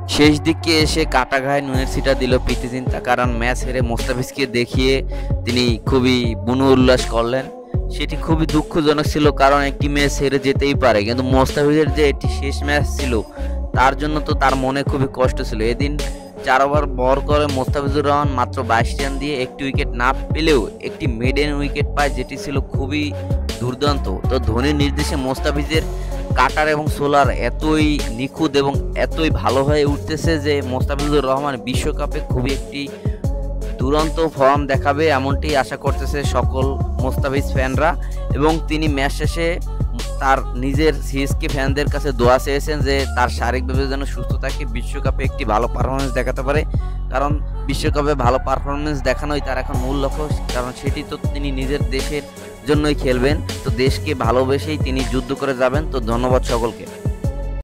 শেষ দিকে এসে কাটা ঘায়ে নুনের ছিটা দিল প্রীতি জিন্তা, কারণ ম্যাচ হেরে মোস্তাফিজকে দেখিয়ে তিনি খুবই বুনো উল্লাস করলেন। সেটি খুবই দুঃখজনক ছিল, কারণ একটি ম্যাচ হেরে যেতেই পারে, কিন্তু মোস্তাফিজের যে এটি শেষ ম্যাচ ছিল তার জন্য তো তার মনে খুবই কষ্ট ছিল। এদিন 4 ওভার বল করে মোস্তাফিজুর রহমান মাত্র 22 রান দিয়ে একটি উইকেট না পেলেও একটি মেডেন উইকেট পায়, যেটি ছিল খুবই দুর্দান্ত। তো ধোনির নির্দেশে মোস্তাফিজের কাটার এবং সোলার এতই নিখুঁত এবং এতই ভালো হয়ে উঠতেছে যে মোস্তাফিজুর রহমান বিশ্বকাপে খুবই একটি দুরন্ত ফর্ম দেখাবে, এমনটি আশা করতেছে সকল মোস্তাফিজ ফ্যানরা। এবং তিনি ম্যাচ শেষে তার নিজের সিএসকে ফ্যানদের কাছে দোয়া চেয়েছেন যে তার শারীরিকভাবে যেন সুস্থ থাকে, বিশ্বকাপে একটি ভালো পারফরমেন্স দেখাতে পারে, কারণ বিশ্বকাপে ভালো পারফরমেন্স দেখানোই তার এখন মূল লক্ষ্য, কারণ সেটি তো তিনি নিজের দেশের জন্যই খেলবেন। তো দেশকে ভালোবেসেই তিনি যুদ্ধ করে যাবেন। তো ধন্যবাদ সকলকে।